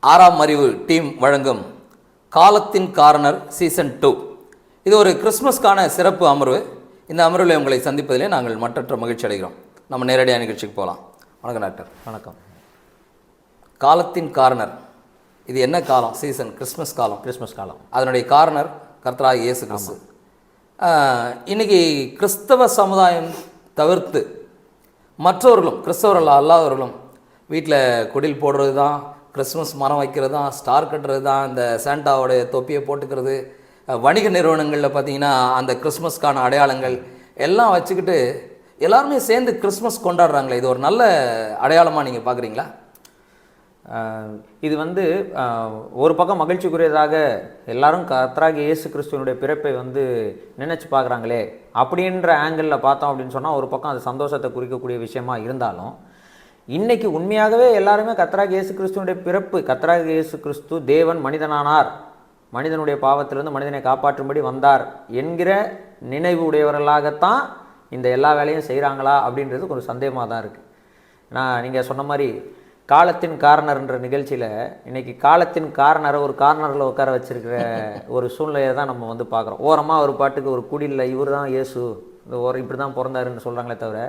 ஆறாம் அறிவு டீம் வழங்கும் காலத்தின் காரணர் சீசன் 2. இது ஒரு கிறிஸ்மஸ்க்கான சிறப்பு அமர்வு. இந்த அமர்வில் உங்களை சந்திப்பதிலே நாங்கள் மற்றற்ற மகிழ்ச்சி அடைகிறோம். நம்ம நேரடியாக நிகழ்ச்சிக்கு போகலாம். வணக்கம் டாக்டர். வணக்கம். காலத்தின் காரணர், இது என்ன காலம்? சீசன் கிறிஸ்மஸ் காலம். அதனுடைய காரணர் கர்த்தராகிய இயேசு கிறிஸ்து. இன்னைக்கு கிறிஸ்தவ சமுதாயம் தவிர்த்து மற்றவர்களும், கிறிஸ்தவர்கள் அல்லாதவர்களும் வீட்டில் குடில் போடுறது தான், கிறிஸ்மஸ் மரம் வைக்கிறது தான், ஸ்டார் கட்டுறது தான், இந்த சாண்டாவோடைய தொப்பியை போட்டுக்கிறது, வணிக நிறுவனங்களில் பார்த்திங்கன்னா அந்த கிறிஸ்மஸ்க்கான அடையாளங்கள் எல்லாம் வச்சுக்கிட்டு எல்லாருமே சேர்ந்து கிறிஸ்மஸ் கொண்டாடுறாங்களே, இது ஒரு நல்ல அடையாளமாக நீங்கள் பார்க்குறீங்களா? இது ஒரு பக்கம் மகிழ்ச்சிக்குரியதாக எல்லாரும் கர்த்தராகிய இயேசு கிறிஸ்துவனுடைய பிறப்பை நினச்சி பார்க்குறாங்களே அப்படின்ற ஆங்கிளில் பார்த்தோம் அப்படின்னு சொன்னால் ஒரு பக்கம் அது சந்தோஷத்தை குறிக்கக்கூடிய விஷயமா இருந்தாலும், இன்றைக்கி உண்மையாகவே எல்லாருமே கர்த்தராகிய இயேசு கிறிஸ்துவனுடைய பிறப்பு, கர்த்தராகிய இயேசு கிறிஸ்து தேவன் மனிதனானார், மனிதனுடைய பாவத்திலிருந்து மனிதனை காப்பாற்றும்படி வந்தார் என்கிற நினைவு உடையவர்களாகத்தான் இந்த எல்லா வேலையும் செய்கிறாங்களா அப்படின்றது கொஞ்சம் சந்தேகமாக தான் இருக்குது. நீங்கள் சொன்ன மாதிரி காலத்தின் காரணர்ன்ற நிகழ்ச்சியில் இன்றைக்கி காலத்தின் காரணரை ஒரு கார்னரில் உட்கார வச்சுருக்கிற ஒரு சூழ்நிலையை தான் நம்ம பார்க்குறோம். ஓரமாக ஒரு பாட்டுக்கு ஒரு குடியில் இவர் தான் இயேசு, இந்த இப்படி தான் பிறந்தாருன்னு சொல்கிறாங்களே தவிர,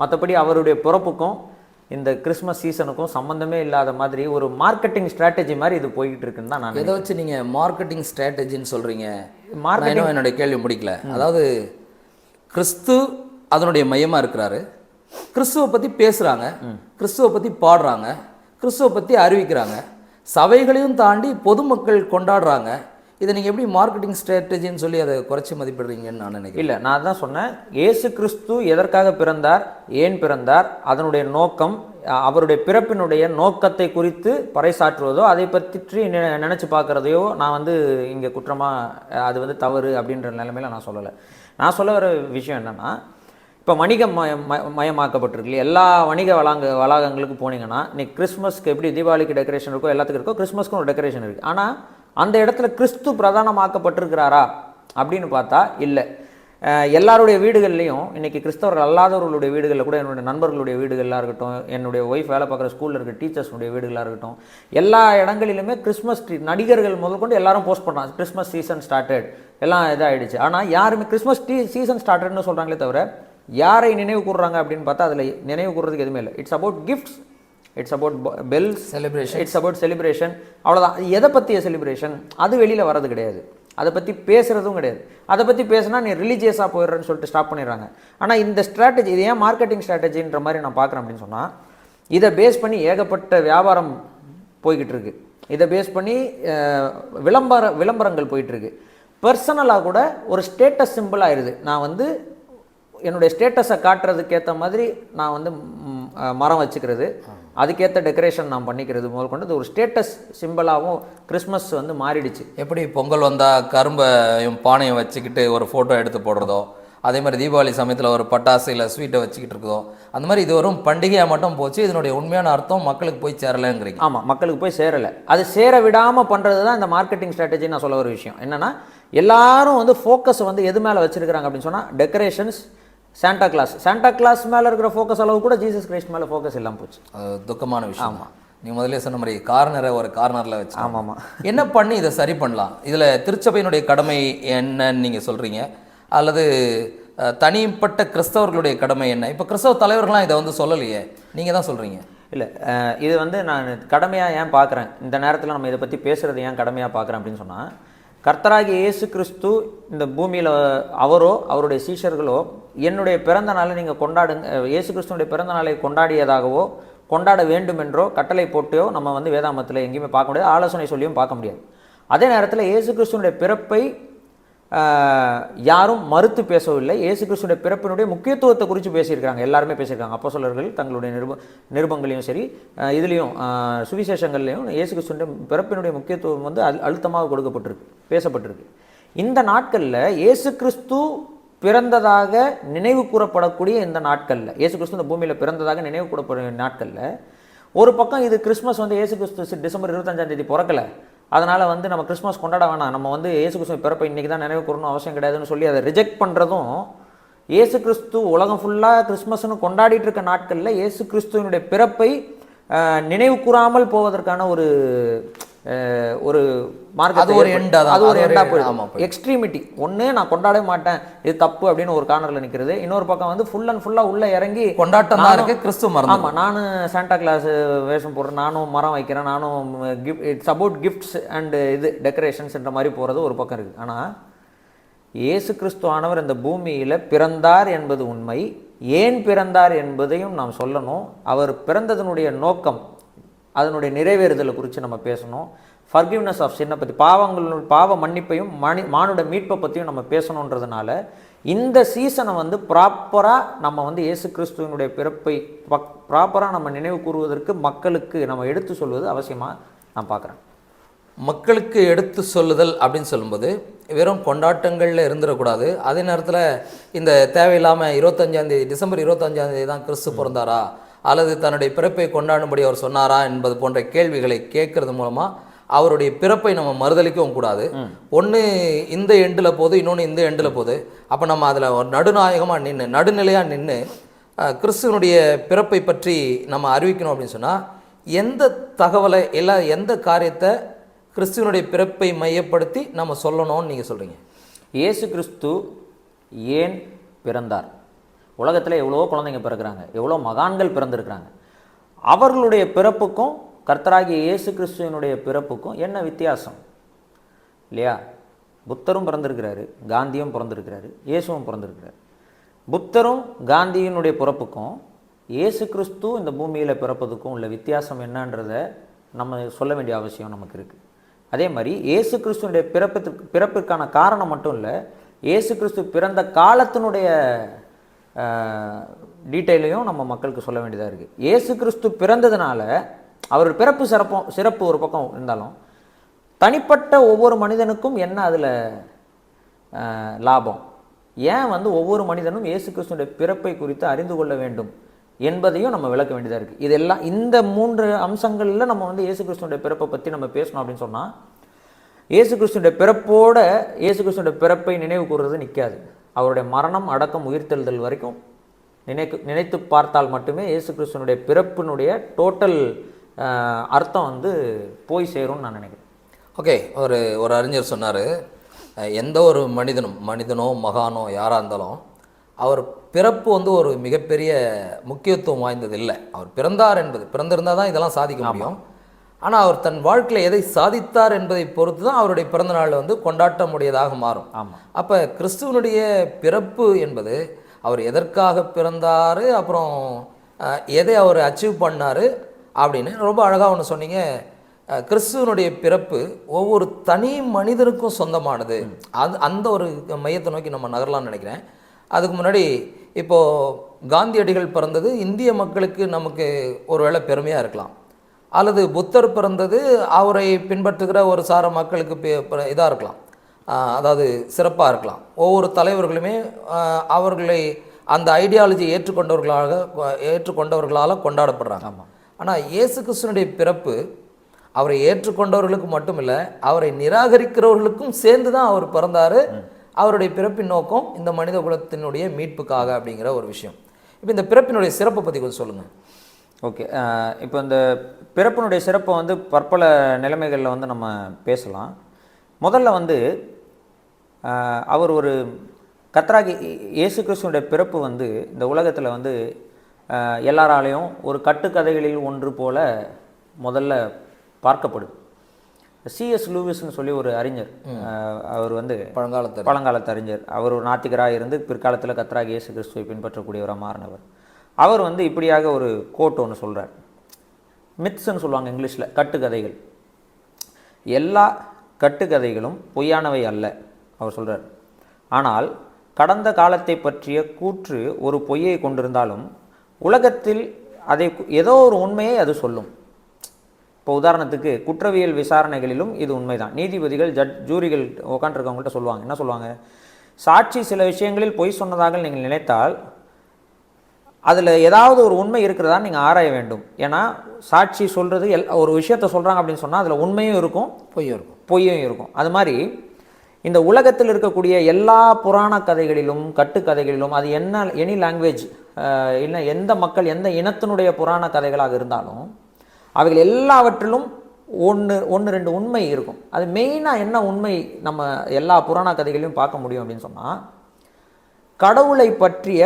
மற்றபடி அவருடைய பிறப்புக்கும் இந்த கிறிஸ்மஸ் சீசனுக்கும் சம்மந்தமே இல்லாத மாதிரி ஒரு மார்க்கெட்டிங் ஸ்ட்ராட்டஜி மாதிரி இது போய்கிட்டு இருக்குன்னு தான் நான். எதை வச்சு நீங்கள் மார்க்கெட்டிங் ஸ்ட்ராட்டஜின்னு சொல்கிறீங்க? மார்க்கெட்டிங் என்னுடைய கேள்வி முடிக்கல. அதாவது கிறிஸ்து அதனுடைய மையமாக இருக்கிறாரு, கிறிஸ்துவை பற்றி பேசுகிறாங்க, கிறிஸ்துவை பற்றி பாடுறாங்க, கிறிஸ்துவை பற்றி அறிவிக்கிறாங்க, சபைகளையும் தாண்டி பொதுமக்கள் கொண்டாடுறாங்க. இதை நீங்கள் எப்படி மார்க்கெட்டிங் ஸ்ட்ராட்டஜின்னு சொல்லி அதை குறைச்சி மதிப்பிடுறீங்கன்னு நான் நினைக்கிறேன். இல்லை, நான் தான் சொன்னேன், இயேசு கிறிஸ்து எதற்காக பிறந்தார், ஏன் பிறந்தார், அதனுடைய நோக்கம், அவருடைய பிறப்பினுடைய நோக்கத்தை குறித்து பறைசாற்றுவதோ அதை பற்றி நினச்சி பார்க்குறதையோ நான் இங்கே குற்றமாக அது தவறு அப்படின்ற நிலைமையில் நான் சொல்லலை. நான் சொல்ல வர விஷயம் என்னென்னா, இப்போ மயமாக்கப்பட்டிருக்கு எல்லா வணிக வளாகங்களுக்கு போனீங்கன்னா, இன்னைக்கு கிறிஸ்மஸ்க்கு எப்படி தீபாவளிக்கு டெக்கரேஷன் இருக்கோ எல்லாத்துக்கும் இருக்கோ, கிறிஸ்மஸ்க்கும் ஒரு டெக்கரேஷன் இருக்குது. ஆனால் அந்த இடத்துல கிறிஸ்து பிரதானமாக்கப்பட்டிருக்கிறாரா அப்படின்னு பார்த்தா இல்லை. எல்லாருடைய வீடுகள்லையும் இன்றைக்கி கிறிஸ்தவர்கள் அல்லாதவர்களுடைய வீடுகளில் கூட, என்னுடைய நண்பர்களுடைய வீடுகளாக இருக்கட்டும், என்னுடைய ஒய்ஃப் வேலை பார்க்குற ஸ்கூலில் இருக்க டீச்சர்ஸுடைய வீடுகளாக இருக்கட்டும், எல்லா இடங்களிலுமே கிறிஸ்மஸ் ட்ரீ, நடிகர்கள் முதல் கொண்டு எல்லாரும் போஸ்ட் பண்ணுறாங்க, கிறிஸ்மஸ் சீசன் ஸ்டார்டட், எல்லாம் இதாகிடுச்சு. ஆனால் யாருமே கிறிஸ்மஸ் சீசன் ஸ்டார்டட்னு சொல்கிறாங்களே தவிர யாரை நினைவு கூறுறாங்க அப்படின்னு பார்த்தா அதில் நினைவு கூறுறதுக்கு எதுவுமே இல்லை. It's about gifts, it's about bells, celebration, it's about celebration, அவ்வளோதான். எதை பற்றிய செலிப்ரேஷன் அது வெளியில் வரது கிடையாது, அதை பற்றி பேசுகிறதும் கிடையாது. அதை பற்றி பேசுனா நீ ரிலீஜியஸாக போயிடுறேன்னு சொல்லிட்டு ஸ்டாப் பண்ணிடுறாங்க. ஆனால் இந்த ஸ்ட்ராட்டஜி, இது ஏன் மார்க்கெட்டிங் ஸ்ட்ராட்டஜின்ற மாதிரி நான் பார்க்குறேன் அப்படின்னு சொன்னால், இதை பேஸ் பண்ணி ஏகப்பட்ட வியாபாரம் போய்கிட்டு இருக்கு, இதை பேஸ் பண்ணி விளம்பரங்கள் போயிட்டுருக்கு. பர்சனலாக கூட ஒரு ஸ்டேட்டஸ் சிம்பிள் ஆயிடுது. நான் என்னுடைய ஸ்டேட்டஸை காட்டுறதுக்கு ஏற்ற மாதிரி நான் மரம் வச்சுக்கிறது, அதுக்கேற்ற டெக்கரேஷன் நான் பண்ணிக்கிறது முதல் கொண்டு ஒரு ஸ்டேட்டஸ் சிம்பிளாகவும் கிறிஸ்மஸ் மாறிடுச்சு. எப்படி பொங்கல் வந்தால் கரும்பையும் பானையும் வச்சுக்கிட்டு ஒரு ஃபோட்டோ எடுத்து போடுறதோ, அதே மாதிரி தீபாவளி சமயத்தில் ஒரு பட்டாசு இல்லை ஸ்வீட்டை வச்சுக்கிட்டு இருக்குதோ, அந்த மாதிரி இது வரும் பண்டிகையாக மட்டும் போச்சு. இதனுடைய உண்மையான அர்த்தம் மக்களுக்கு போய் சேரலைங்கிறீங்க. ஆமாம், மக்களுக்கு போய் சேரலை. அது சேர விடாமல் பண்ணுறது தான் இந்த மார்க்கெட்டிங் ஸ்ட்ராட்டஜி. நான் சொல்ல ஒரு விஷயம் என்னென்னா, எல்லாரும் ஃபோக்கஸ் எது மேலே வச்சுருக்கிறாங்க அப்படின்னு சொன்னால், டெக்கரேஷன்ஸ், சாண்டா கிளாஸ் மேலே இருக்கிற ஃபோக்கஸ் அளவு கூட ஜீசஸ் கிரைஸ்ட் மேலே ஃபோக்கஸ் இல்லாமல் போச்சு. அது துக்கமான விஷயம். ஆமாம், நீங்கள் முதல்ல சொன்ன மாதிரி கார்னரை ஒரு கார்னரில் வச்சு. ஆமாம், என்ன பண்ணி இதை சரி பண்ணலாம்? இதில் திருச்சபையினுடைய கடமை என்னன்னு நீங்கள் சொல்கிறீங்க, அல்லது தனிப்பட்ட கிறிஸ்தவர்களுடைய கடமை என்ன? இப்போ கிறிஸ்தவ தலைவர்கள்லாம் இதை சொல்லலையே, நீங்கள் தான் சொல்கிறீங்க. இல்லை, இது நான் கடமையாக ஏன் பார்க்குறேன், இந்த நேரத்தில் நம்ம இதை பற்றி பேசுகிறது ஏன் கடமையாக பார்க்குறேன் அப்படின்னு சொன்னால், கர்த்தராகிய இயேசு கிறிஸ்து இந்த பூமியில் அவரோ அவருடைய சீஷர்களோ என்னுடைய பிறந்த நாளை நீங்கள் கொண்டாடுங்க, இயேசு கிறிஸ்துவனுடைய பிறந்த நாளை கொண்டாடியதாகவோ கொண்டாட வேண்டும் என்றோ கட்டளை போட்டோ நம்ம வேதாமத்தில் எங்கேயுமே பார்க்க முடியாது, ஆலோசனை சொல்லியும் பார்க்க முடியாது. அதே நேரத்தில் இயேசு கிறிஸ்துவனுடைய பிறப்பை யாரும் மறுத்து பேசவில்லை. இயேசு கிறிஸ்துடைய பிறப்பினுடைய முக்கியத்துவத்தை குறித்து பேசியிருக்காங்க, எல்லாருமே பேசியிருக்காங்க. அப்போஸ்தலர்கள் தங்களுடைய நிருபங்களையும் சரி, இதுலேயும் சுவிசேஷங்கள்லையும் இயேசு கிறிஸ்துடைய பிறப்பினுடைய முக்கியத்துவம் அழுத்தமாக கொடுக்கப்பட்டிருக்கு, பேசப்பட்டிருக்கு. இந்த நாட்களில் இயேசு கிறிஸ்து பிறந்ததாக நினைவு கூறப்படக்கூடிய இந்த நாட்களில், இயேசு கிறிஸ்து இந்த பூமியில் பிறந்ததாக நினைவு கூறப்பட நாட்களில், ஒரு பக்கம் இது கிறிஸ்மஸ் இயேசு கிறிஸ்து டிசம்பர் 25 பிறக்கலை, அதனால் நம்ம கிறிஸ்மஸ் கொண்டாட வேணாம், நம்ம இயேசு கிறிஸ்து பிறப்பை இன்றைக்கி தான் நினைவு கூறணும் அவசியம் கிடையாதுன்னு சொல்லி அதை ரிஜெக்ட் பண்ணுறதும், இயேசு கிறிஸ்து உலகம் ஃபுல்லாக கிறிஸ்மஸ்னு கொண்டாடிட்டு இருக்க நாட்களில் இயேசு கிறிஸ்துவனுடைய பிறப்பை நினைவு கூறாமல் போவதற்கான ஒரு ஒரு மார்க்கத்தை அது ஒரு end அதான். அது ஒரு அது ஒரு எண்டா ஆமா, போயிடும். போயிடும். எக்ஸ்ட்ரீமிட்டி ஒன்று நான் கொண்டாடவே மாட்டேன் இது தப்பு அப்படின்னு ஒரு கார்னரில் நிற்கிறது, இன்னொரு பக்கம் வந்து ஃபுல் அண்ட் ஃபுல்லாக உள்ளே இறங்கி கொண்டாட்டம் தான் இருக்கு, கிறிஸ்துவ மறந்து. ஆமாம் நானும் சாண்டா கிளாஸ் வேஷம் போடுறேன், நானும் மரம் வைக்கிறேன், நானும் இட்ஸ் அபவுட் கிஃப்ட்ஸ் அண்டு இது டெக்கரேஷன்ஸ்ன்ற மாதிரி போகிறது ஒரு பக்கம் இருக்குது. ஆனால் இயேசு கிறிஸ்துவானவர் இந்த பூமியில் பிறந்தார் என்பது உண்மை. ஏன் பிறந்தார் என்பதையும் நாம் சொல்லணும். அவர் பிறந்ததனுடைய நோக்கம், அதனுடைய நிறைவேறுதலை குறித்து நம்ம பேசணும். ஃபர்கிவ்னஸ் ஆஃப் சின்னை பற்றி, பாவ மன்னிப்பையும் மானுட மீட்பை பற்றியும் நம்ம பேசணுன்றதுனால இந்த சீசனை வந்து ப்ராப்பராக நம்ம வந்து இயேசு கிறிஸ்துவனுடைய பிறப்பை ப்ராப்பராக நம்ம நினைவு கூறுவதற்கு மக்களுக்கு நம்ம எடுத்து சொல்வது அவசியமாக நான் பார்க்குறேன். மக்களுக்கு எடுத்து சொல்லுதல் அப்படின்னு சொல்லும்போது வெறும் கொண்டாட்டங்களில் இருந்துடக்கூடாது. அதே நேரத்தில் இந்த தேவையில்லாமல் 25 டிசம்பர் 25 தான் கிறிஸ்து பிறந்தாரா அல்லது தன்னுடைய பிறப்பை கொண்டாடும்படி அவர் சொன்னாரா என்பது போன்ற கேள்விகளை கேட்கறது மூலமாக அவருடைய பிறப்பை நம்ம மறுதளிக்கவும் கூடாது. ஒன்று இந்த எண்டில் போகுது, இன்னொன்று இந்த எண்டில் போகுது. அப்போ நம்ம அதில் ஒரு நடுநாயகமாக நடுநிலையாக நின்று கிறிஸ்துவனுடைய பிறப்பை பற்றி நம்ம அறிவிக்கணும் அப்படின்னு சொன்னால் எந்த தகவலை இல்லை எந்த காரியத்தை கிறிஸ்துவனுடைய பிறப்பை மையப்படுத்தி நம்ம சொல்லணும்னு நீங்கள் சொல்கிறீங்க? இயேசு கிறிஸ்து ஏன் பிறந்தார்? உலகத்தில் எவ்வளோ குழந்தைங்க பிறக்கிறாங்க, எவ்வளோ மகான்கள் பிறந்திருக்கிறாங்க. அவர்களுடைய பிறப்புக்கும் கர்த்தராகிய இயேசு கிறிஸ்துவனுடைய பிறப்புக்கும் என்ன வித்தியாசம் இல்லையா? புத்தரும் பிறந்திருக்கிறாரு, காந்தியும் பிறந்திருக்கிறாரு, இயேசுவும் பிறந்திருக்கிறாரு. புத்தரும் காந்தியினுடைய பிறப்புக்கும் இயேசு கிறிஸ்து இந்த பூமியில் பிறப்பதுக்கும் உள்ள வித்தியாசம் என்னன்றதை நம்ம சொல்ல வேண்டிய அவசியம் நமக்கு இருக்குது. அதே மாதிரி இயேசு கிறிஸ்துவனுடைய பிறப்பிற்கான காரணம் மட்டும் இல்லை, இயேசு கிறிஸ்து பிறந்த காலத்தினுடைய டீட்டெயிலையும் நம்ம மக்களுக்கு சொல்ல வேண்டியதாக இருக்குது. இயேசு கிறிஸ்து பிறந்ததுனால அவர் பிறப்பு சிறப்பு ஒரு பக்கம் இருந்தாலும் தனிப்பட்ட ஒவ்வொரு மனிதனுக்கும் என்ன அதில் லாபம், ஏன் வந்து ஒவ்வொரு மனிதனும் இயேசு கிறிஸ்துவனுடைய பிறப்பை குறித்து அறிந்து கொள்ள வேண்டும் என்பதையும் நம்ம விளக்க வேண்டியதாக இருக்குது. இதெல்லாம் இந்த 3 அம்சங்களில் நம்ம வந்து இயேசு கிறிஸ்துவனுடைய பிறப்பை பற்றி நம்ம பேசணும் அப்படின்னு சொன்னால் இயேசு கிறிஸ்துவனுடைய பிறப்போட இயேசு கிறிஸ்துவனுடைய பிறப்பை நினைவு கூறுறது நிற்காது. அவருடைய மரணம், அடக்கம், உயிர்த்தெழுதல் வரைக்கும் நினைத்து பார்த்தால் மட்டுமே இயேசு கிறிஸ்துவனுடைய பிறப்பினுடைய டோட்டல் அர்த்தம் வந்து போய் சேரும்னு நான் நினைக்கிறேன். ஓகே, ஒரு அறிஞர் சொன்னார், எந்த ஒரு மனிதனோ மகானோ யாராக இருந்தாலும் அவர் பிறப்பு வந்து ஒரு மிகப்பெரிய முக்கியத்துவம் வாய்ந்தது இல்லை. அவர் பிறந்தார் என்பது, பிறந்திருந்தால் தான் இதெல்லாம் சாதிக்க முடியும். ஆனால் அவர் தன் வாழ்க்கையில் எதை சாதித்தார் என்பதை பொறுத்து தான் அவருடைய பிறந்த நாள் வந்து கொண்டாட்ட முடியதாக மாறும். ஆமாம். அப்போ கிறிஸ்துவனுடைய பிறப்பு என்பது அவர் எதற்காக பிறந்தார், அப்புறம் எதை அவர் அச்சீவ் பண்ணார் அப்படின்னு ரொம்ப அழகாக ஒன்று சொன்னீங்க. கிறிஸ்துவனுடைய பிறப்பு ஒவ்வொரு தனி மனிதனுக்கும் சொந்தமானது. அந்த ஒரு மையத்தை நோக்கி நம்ம நகரலாம்னு நினைக்கிறேன். அதுக்கு முன்னாடி இப்போது காந்தியடிகள் பிறந்தது இந்திய மக்களுக்கு நமக்கு ஒருவேளை பெருமையாக இருக்கலாம், அல்லது புத்தர் பிறந்தது அவரை பின்பற்றுகிற ஒரு சார மக்களுக்கு இதாக இருக்கலாம், அதாவது சிறப்பாக இருக்கலாம். ஒவ்வொரு தலைவர்களுமே அவர்களை அந்த ஐடியாலஜி ஏற்றுக்கொண்டவர்களால் கொண்டாடப்படுறாங்க. ஆமாம். ஆனால் இயேசு கிறிஸ்துவனுடைய பிறப்பு அவரை ஏற்றுக்கொண்டவர்களுக்கு மட்டும் இல்லை, அவரை நிராகரிக்கிறவர்களுக்கும் சேர்ந்து தான் அவர் பிறந்தார். அவருடைய பிறப்பின் நோக்கம் இந்த மனித குலத்தினுடைய மீட்புக்காக அப்படிங்கிற ஒரு விஷயம். இப்போ இந்த பிறப்பினுடைய சிறப்பை பற்றி கொஞ்சம் சொல்லுங்கள். ஓகே, இப்போ இந்த பிறப்பினுடைய சிறப்பை வந்து பற்பல நிலைமைகளில் வந்து நம்ம பேசலாம். முதல்ல வந்து அவர் ஒரு கர்த்தராகி இயேசு கிறிஸ்துவனுடைய பிறப்பு வந்து இந்த உலகத்தில் வந்து எல்லாராலையும் ஒரு கட்டுக்கதைகளில் ஒன்று போல முதல்ல பார்க்கப்படுது. C.S. லூவிஸ்ன்னு சொல்லி ஒரு அறிஞர், அவர் வந்து பழங்காலத்து அறிஞர். அவர் ஒரு நாத்திகராக இருந்து பிற்காலத்தில் கர்த்தராகிய இயேசு கிறிஸ்துவை பின்பற்றக்கூடியவராக மாறினவர். அவர் வந்து இப்படியாக ஒரு கோட் ஒன்று சொல்கிறார். மித்ஸ்ன்னு சொல்லுவாங்க இங்கிலீஷில், கட்டுக்கதைகள். எல்லா கட்டுக்கதைகளும் பொய்யானவை அல்ல அவர் சொல்கிறார். ஆனால் கடந்த காலத்தை பற்றிய கூற்று ஒரு பொய்யை கொண்டிருந்தாலும் உலகத்தில் அதை ஏதோ ஒரு உண்மையை அது சொல்லும். இப்போ உதாரணத்துக்கு குற்றவியல் விசாரணைகளிலும் இது உண்மைதான். நீதிபதிகள், ஜூரிகள் உட்காந்துருக்கவங்கள்ட்ட சொல்லுவாங்க, என்ன சொல்லுவாங்க, சாட்சி சில விஷயங்களில் பொய் சொன்னதாக நீங்கள் நினைத்தால் அதில் ஏதாவது ஒரு உண்மை இருக்கிறதா நீங்கள் ஆராய வேண்டும். ஏன்னா சாட்சி சொல்கிறது ஒரு விஷயத்தை சொல்கிறாங்க அப்படின்னு சொன்னால் அதில் உண்மையும் இருக்கும், பொய்யும் இருக்கும். அது மாதிரி இந்த உலகத்தில் இருக்கக்கூடிய எல்லா புராண கதைகளிலும் கட்டுக்கதைகளிலும் அது எனி லாங்குவேஜ் இல்லை, எந்த மக்கள் எந்த இனத்தினுடைய புராண கதைகளாக இருந்தாலும் அவைகள் எல்லாவற்றிலும் ஒன்று ரெண்டு உண்மை இருக்கும். அது மெயினாக என்ன உண்மை நம்ம எல்லா புராண கதைகளையும் பார்க்க முடியும் அப்படின்னு சொன்னால், கடவுளை பற்றிய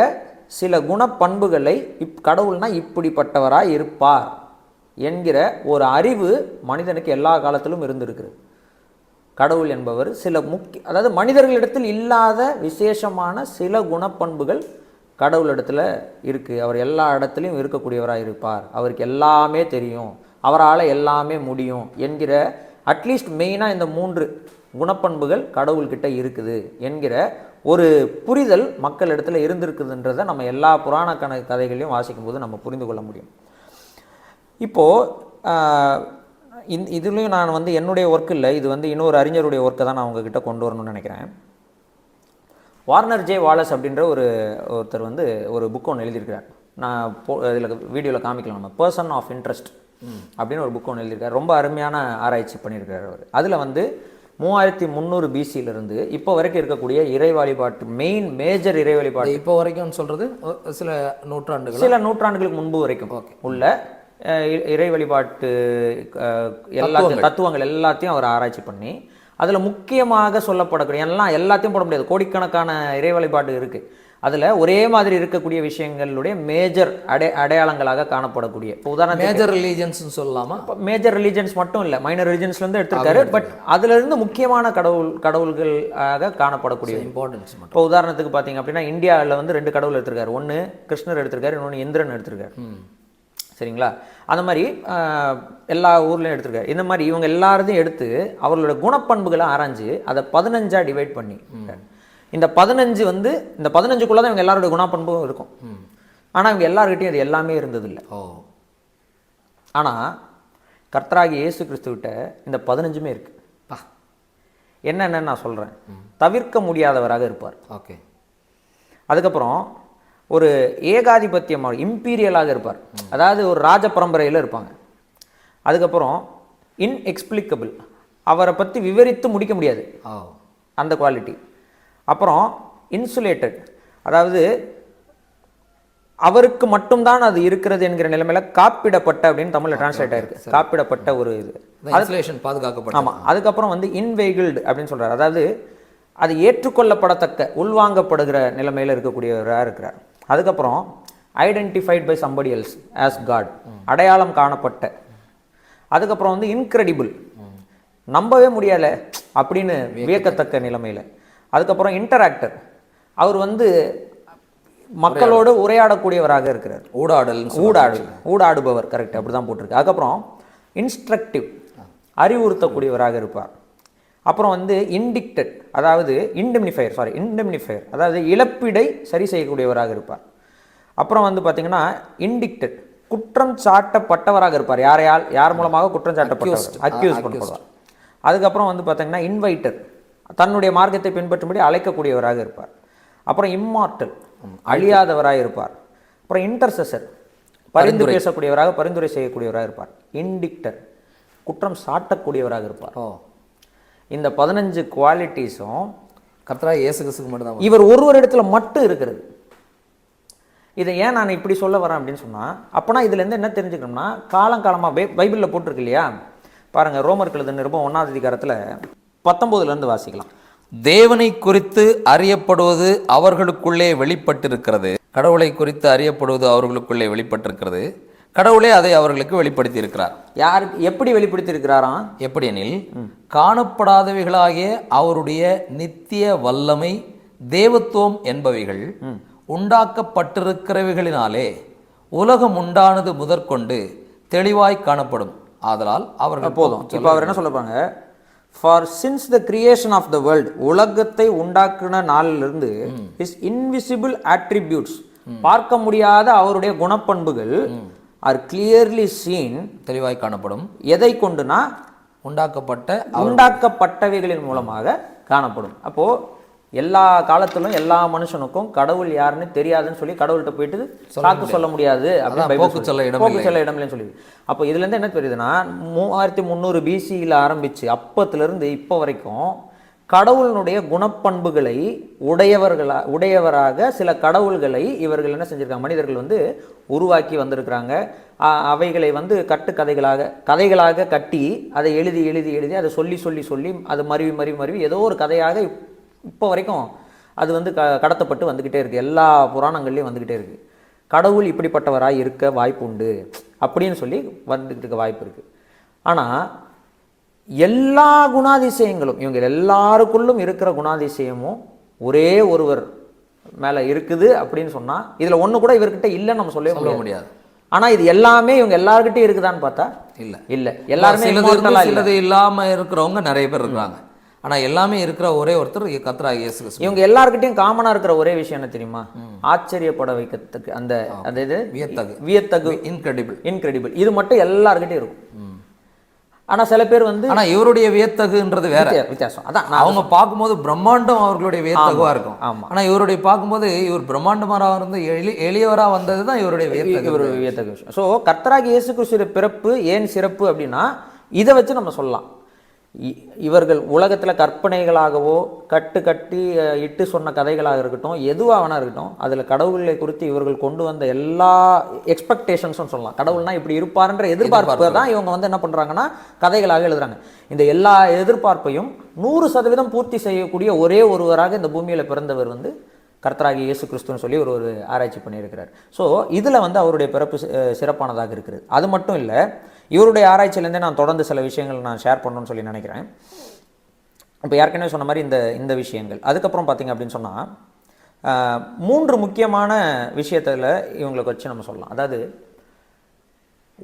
சில குணப்பண்புகளை கடவுள்னா இப்படிப்பட்டவராக இருப்பார் என்கிற ஒரு அறிவு மனிதனுக்கு எல்லா காலத்திலும் இருந்திருக்கிறது. கடவுள் என்பவர் சில அதாவது மனிதர்களிடத்தில் இல்லாத விசேஷமான சில குணப்பண்புகள் கடவுளிடத்தில் இருக்குது. அவர் எல்லா இடத்துலையும் இருக்கக்கூடியவராக இருப்பார், அவருக்கு எல்லாமே தெரியும், அவரால் எல்லாமே முடியும் என்கிற அட்லீஸ்ட் மெயினாக இந்த 3 குணப்பண்புகள் கடவுள்கிட்ட இருக்குது என்கிற ஒரு புரிதல் மக்கள் இடத்துல இருந்திருக்குதுன்றதை நம்ம எல்லா புராண கதைகளையும் வாசிக்கும் போது நம்ம புரிந்து கொள்ள முடியும். இப்போது இதுலேயும் நான் வந்து என்னுடைய ஒர்க் இல்லை, இது வந்து இன்னொரு அறிஞருடைய ஒர்க்கை தான் நான் உங்ககிட்ட கொண்டு வரணும்னு நினைக்கிறேன். வார்னர் ஜே வாலஸ் அப்படின்ற ஒருத்தர் வந்து ஒரு புக் ஒன்று எழுதியிருக்கிறார். நான் இதில் வீடியோவில் காமிக்கலாம், நம்ம பர்சன் ஆஃப் இன்ட்ரெஸ்ட் அப்படின்னு ஒரு புக் ஒன்று எழுதியிருக்காரு. ரொம்ப அருமையான ஆராய்ச்சி பண்ணியிருக்காரு அவர். அதில் வந்து 3300 BC-லிருந்து இப்போ வரைக்கும் இருக்கக்கூடிய இறை வழிபாட்டு மேஜர் இறை வழிபாட்டு இப்போ வரைக்கும் சொல்கிறது சில நூற்றாண்டுகளுக்கு முன்பு வரைக்கும் உள்ள இறை வழிபாட்டு தத்துவங்கள் எல்லாத்தையும் அவர் ஆராய்ச்சி பண்ணி அதில் முக்கியமாக சொல்லப்படக்கூடிய எல்லாத்தையும் போட முடியாது, கோடிக்கணக்கான இறை வழிபாடு இருக்குது. அதில் ஒரே மாதிரி இருக்கக்கூடிய விஷயங்களுடைய மேஜர் அடையாளங்களாக காணப்படக்கூடிய, இப்போ உதாரணம் மேஜர் ரிலீஜன்ஸ் சொல்லலாமா? மேஜர் ரிலீஜன்ஸ் மட்டும் இல்லை, மைனர் ரிலீஜன்ஸ்லேருந்து எடுத்திருக்காரு. பட் அதிலிருந்து முக்கியமான கடவுள்களாக காணப்படக்கூடிய இம்பார்ட்டன்ஸ். இப்போ உதாரணத்துக்கு பார்த்தீங்க அப்படின்னா இந்தியாவில் வந்து 2 கடவுள் எடுத்திருக்காரு. ஒன்று கிருஷ்ணர் எடுத்திருக்காரு, இன்னொன்று இந்திரன் எடுத்திருக்காரு. சரிங்களா? அந்த மாதிரி எல்லா ஊர்லேயும் எடுத்திருக்காரு. இந்த மாதிரி இவங்க எல்லாரையும் எடுத்து அவர்களோட குணப்பண்புகளை ஆராய்ஞ்சு அதை 15ஆக டிவைட் பண்ணி, இந்த 15 வந்து இந்த 15க்குள்ளே தான் இவங்க எல்லாரோட குணப்பண்பும் இருக்கும். ஆனால் இவங்க எல்லாருக்கிட்டையும் அது எல்லாமே இருந்ததில்லை. ஆனால் கர்த்தராகி இயேசு கிறிஸ்துவிட்ட இந்த 15மே இருக்கு. என்னென்னு நான் சொல்கிறேன். தவிர்க்க முடியாதவராக இருப்பார். ஓகே. அதுக்கப்புறம் ஒரு ஏகாதிபத்தியமாக இம்பீரியலாக இருப்பார், அதாவது ஒரு ராஜ பரம்பரையில் இருப்பாங்க. அதுக்கப்புறம் இன்எக்ஸ்பிளிக்கபிள், அவரை பற்றி விவரித்து முடிக்க முடியாது அந்த குவாலிட்டி. அப்புறம் இன்சுலேட்டட், அதாவது அவருக்கு மட்டும்தான் அது இருக்கிறது என்கிற நிலைமையில காப்பிடப்பட்ட அப்படின்னு தமிழில் டிரான்ஸ்லேட் ஆயிருக்கு. காப்பிடப்பட்ட ஒரு இது, பாதுகாக்கப்பட்ட. ஆமாம். அதுக்கப்புறம் வந்து இன்வெய்கிள்டு அப்படின்னு சொல்கிறார், அதாவது அது ஏற்றுக்கொள்ளப்படத்தக்க உள்வாங்கப்படுகிற நிலைமையில் இருக்கக்கூடியவராக இருக்கிறார். அதுக்கப்புறம் identified by somebody else as God, அடையாளம் காணப்பட்ட. அதுக்கப்புறம் வந்து இன்க்ரெடிபிள், நம்பவே முடியல அப்படின்னு வியக்கத்தக்க நிலைமையில். அதுக்கப்புறம் இன்டராக்டர், அவர் வந்து மக்களோடு உரையாடக்கூடியவராக இருக்கிறார். ஊடாடுபவர், கரெக்ட், அப்படி தான் போட்டிருக்கு. அதுக்கப்புறம் இன்ஸ்ட்ரக்டிவ், அறிவுறுத்தக்கூடியவராக இருப்பார். அப்புறம் வந்து இண்டிக்டட், அதாவது இண்டெம்னிஃபயர், அதாவது இழப்பீடை சரி செய்யக்கூடியவராக இருப்பார். அப்புறம் வந்து பார்த்தீங்கன்னா இண்டிக்டட், குற்றம் சாட்டப்பட்டவராக இருப்பார். யார் மூலமாக குற்றம் சாட்டப்பட்டவர், அக்யூஸ் பண்ணப்படுவார். அதுக்கப்புறம் வந்து பார்த்தீங்கன்னா இன்வைட்டர், தன்னுடைய மார்க்கத்தை பின்பற்றும்படி அழைக்கக்கூடியவராக இருப்பார். அப்புறம் இம்மார்டல், அழியாதவராக இருப்பார். அப்புறம் இன்டர்செசர், பரிந்துரை செய்யக்கூடியவராக இருப்பார். இண்டிக்டர், குற்றம் சாட்டக்கூடியவராக இருப்பார். இந்த 15 குவாலிட்டிஸும் கர்த்தராகிய இயேசு கிறிஸ்துவுக்கு மட்டும்தான், இவர் ஒரு இடத்துல மட்டும் இருக்கிறது. இதை ஏன் நான் இப்படி சொல்ல வரேன் அப்படின்னு சொன்னால், அப்போனா இதுலேருந்து என்ன தெரிஞ்சுக்கணும்னா, காலங்காலமாக பைபிளில் போட்டிருக்கு இல்லையா, பாருங்கள், ரோமர் எழுதின நிருபம் 1ஆம் அதிகாரத்தில் 19 வாசிக்கலாம். தேவனை குறித்து அறியப்படுவது அவர்களுக்குள்ளே வெளிப்பட்டிருக்கிறது, கடவுளை குறித்து அறியப்படுவது அவர்களுக்குள்ளே வெளிப்பட்டிருக்கிறது, கடவுளே அதை அவர்களுக்கு வெளிப்படுத்தி இருக்கிறார். யாருக்கு எப்படி வெளிப்படுத்தி இருக்கிறாராம்? எப்படி எனில், காணப்படாதவைகளாகிய அவருடைய நித்திய வல்லமை, தேவத்துவம் என்பவைகள் உண்டாக்கப்பட்டிருக்கிறவைகளினாலே உலகம் உண்டானது முதற்கொண்டு தெளிவாய் காணப்படும். ஆதலால் அவர்கள் போதும். இப்போ அவர் என்ன சொல்ல போறாங்க? For since the creation of the world, உலகத்தை உண்டாக்குன நாளிலிருந்து ஹிஸ் இன்விசிபிள் அட்ரிபியூட்ஸ், பார்க்க முடியாத அவருடைய குணப்பண்புகள் ஆர் கிளியர்லி சீன், தெளிவாய் காணப்படும். எதை கொண்டுனா உண்டாக்கப்பட்டவைகளின் மூலமாக காணப்படும். அப்போ எல்லா காலத்திலும் எல்லா மனுஷனுக்கும் கடவுள் யாருன்னு தெரியாதுன்னு சொல்லி கடவுள்கிட்ட போயிட்டு சாக்கு சொல்ல முடியாது, போக்கு சொல்ல இடம்லன்னு சொல்லி. அப்போ இதுல இருந்து என்ன தெரியுதுன்னா, 3300 BC-யில் ஆரம்பிச்சு அப்பத்திலிருந்து இப்போ வரைக்கும் கடவுளினுடைய குணப்பண்புகளை உடையவராக சில கடவுள்களை இவர்கள் என்ன செஞ்சிருக்காங்க, மனிதர்கள் வந்து உருவாக்கி வந்திருக்கிறாங்க. அவைகளை வந்து கதைகளாக கட்டி அதை எழுதி எழுதி எழுதி அதை சொல்லி சொல்லி சொல்லி அது மருவி ஏதோ ஒரு கதையாக இப்போ வரைக்கும் அது வந்து கடத்தப்பட்டு வந்துக்கிட்டே இருக்குது. எல்லா புராணங்கள்லையும் வந்துக்கிட்டே இருக்குது. கடவுள் இப்படிப்பட்டவராக இருக்க வாய்ப்பு உண்டு அப்படின்னு சொல்லி வந்துக்கிட்டு இருக்க வாய்ப்பு இருக்குது. ஆனால் எல்லா குணாதிசயங்களும் இவங்க எல்லாருக்குள்ளும் இருக்கிற குணாதிசயமும் ஒரே ஒருவர் மேலே இருக்குது அப்படின்னு சொன்னால் இதில் ஒன்று கூட இவர்கிட்ட இல்லைன்னு நம்ம சொல்ல முடியாது. ஆனால் இது எல்லாமே இவங்க எல்லாருக்கிட்டையும் இருக்குதான்னு பார்த்தா இல்லை. எல்லாருமே சிலது இல்லாமல் இருக்கிறவங்க நிறைய பேர் இருக்கிறாங்க. ஆனால் எல்லாமே இருக்கிற ஒரே ஒருத்தர் கர்த்தராகிய இயேசு கிறிஸ்து. இவங்க எல்லாருக்கிட்டையும் காமனாக இருக்கிற ஒரே விஷயம் என்ன தெரியுமா? ஆச்சரியப்பட வைக்கிறதுக்கு அந்த இது வியத்தகு இன்கிரெடிபிள் இது மட்டும் எல்லாருக்கிட்டையும் இருக்கும். ஆனால் சில பேர் வந்து ஆனால் இவருடைய வியத்தகுன்றது வேற வித்தியாசம். அதான் அவங்க பார்க்கும்போது பிரம்மாண்டம் அவர்களுடைய வியத்தகுவா இருக்கும். ஆனால் இவருடைய பார்க்கும்போது இவர் பிரம்மாண்டமாக இருந்து எளியவராக வந்தது தான் இவருடைய வியத்தகு விஷயம். ஸோ கர்த்தராகிய இயேசு கிறிஸ்துவின் பிறப்பு ஏன் சிறப்பு அப்படின்னா இதை வச்சு நம்ம சொல்லலாம். இவர்கள் உலகத்தில் கற்பனைகளாகவோ கட்டி இட்டு சொன்ன கதைகளாக இருக்கட்டும், எதுவாக வேணா இருக்கட்டும், அதில் கடவுளை குறித்து இவர்கள் கொண்டு வந்த எல்லா எக்ஸ்பெக்டேஷன்ஸும் சொல்லலாம். கடவுள்னா இப்படி இருப்பார்ன்ற எதிர்பார்ப்பு தான் இவங்க வந்து என்ன பண்ணுறாங்கன்னா கதைகளாக எழுதுறாங்க. இந்த எல்லா எதிர்பார்ப்பையும் 100% பூர்த்தி செய்யக்கூடிய ஒரே ஒருவராக இந்த பூமியில் பிறந்தவர் வந்து கர்த்தராகிய இயேசு கிறிஸ்துன்னு சொல்லி ஒரு ஆராய்ச்சி பண்ணியிருக்கிறார். ஸோ இதில் வந்து அவருடைய பிறப்பு சிறப்பானதாக இருக்குது. அது மட்டும் இல்லை, இவருடைய ஆராய்ச்சியிலேருந்தே நான் தொடர்ந்து சில விஷயங்கள் நான் ஷேர் பண்ணணும்னு சொல்லி நினைக்கிறேன். இப்போ ஏற்கனவே சொன்ன மாதிரி இந்த விஷயங்கள். அதுக்கப்புறம் பார்த்திங்க அப்படின்னு சொன்னால் 3 முக்கியமான விஷயத்தில் இவங்களுக்கு வச்சு நம்ம சொல்லலாம். அதாவது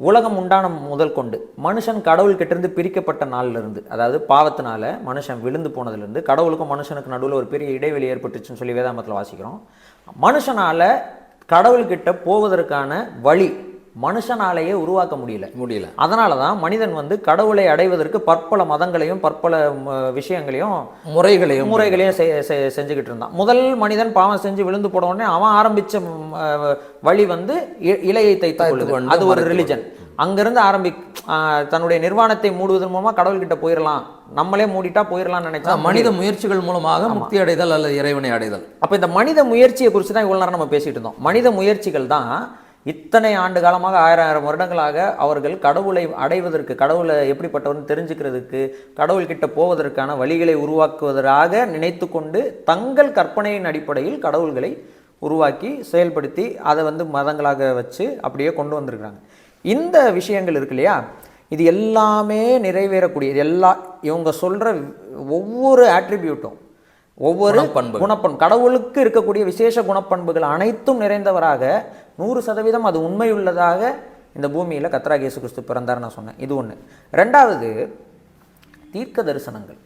உலகம் உண்டான முதல் கொண்டு மனுஷன் கடவுள்கிட்டேருந்து பிரிக்கப்பட்ட நாளிலிருந்து, அதாவது பாவத்தினால மனுஷன் விழுந்து போனதுலேருந்து கடவுளுக்கும் மனுஷனுக்கு நடுவில் ஒரு பெரிய இடைவெளி ஏற்பட்டுச்சுன்னு சொல்லி வேதாமத்தில் வாசிக்கிறோம். மனுஷனால் கடவுள்கிட்ட போவதற்கான வழி மனுஷனாலேயே உருவாக்க முடியல. அதனால தான் மனிதன் வந்து கடவுளை அடைவதற்கு பற்பல மதங்களையும் பற்பல விஷயங்களையும் முறைகளையும் செஞ்சுக்கிட்டு இருந்தான். முதல் மனிதன் பாவம் செஞ்சு விழுந்து போட உடனே அவன் ஆரம்பிச்ச வழி வந்து இலையை தைத்து அது ஒரு ரிலிஜன். அங்கிருந்து தன்னுடைய நிர்வாணத்தை மூடுவதன் மூலமா கடவுள்கிட்ட போயிடலாம், நம்மளே மூடிட்டா போயிடலாம்னு நினைச்சா மனித முயற்சிகள் மூலமாக முக்தி அடைதல் அல்லது இறைவனை அடைதல். அப்ப இந்த மனித முயற்சியை குறித்து தான் இவ்வளவு நேரம் நம்ம பேசிட்டு இருந்தோம். மனித முயற்சிகள் தான் இத்தனை ஆண்டு காலமாக 1000 வருடங்களாக அவர்கள் கடவுளை அடைவதற்கு, கடவுளை எப்படிப்பட்டவர்னு தெரிஞ்சுக்கிறதுக்கு, கடவுள்கிட்ட போவதற்கான வழிகளை உருவாக்குவதாக நினைத்து கொண்டு தங்கள் கற்பனையின் அடிப்படையில் கடவுள்களை உருவாக்கி செயல்படுத்தி அதை வந்து மதங்களாக வச்சு அப்படியே கொண்டு வந்திருக்கிறாங்க. இந்த விஷயங்கள் இருக்கு இல்லையா, இது எல்லாமே நிறைவேறக்கூடிய இவங்க சொல்கிற ஒவ்வொரு ஆட்ரிபியூட்டும் ஒவ்வொரு குணப்பண்பு கடவுளுக்கு இருக்கக்கூடிய விசேஷ குணப்பண்புகள் அனைத்தும் நிறைந்தவராக 100% அது உண்மையுள்ளதாக இந்த பூமியில் கர்த்தராகிய இயேசு கிறிஸ்து பிறந்தார் நான் சொன்னேன். இது ஒன்று. ரெண்டாவது, தீர்க்க தரிசனங்கள்.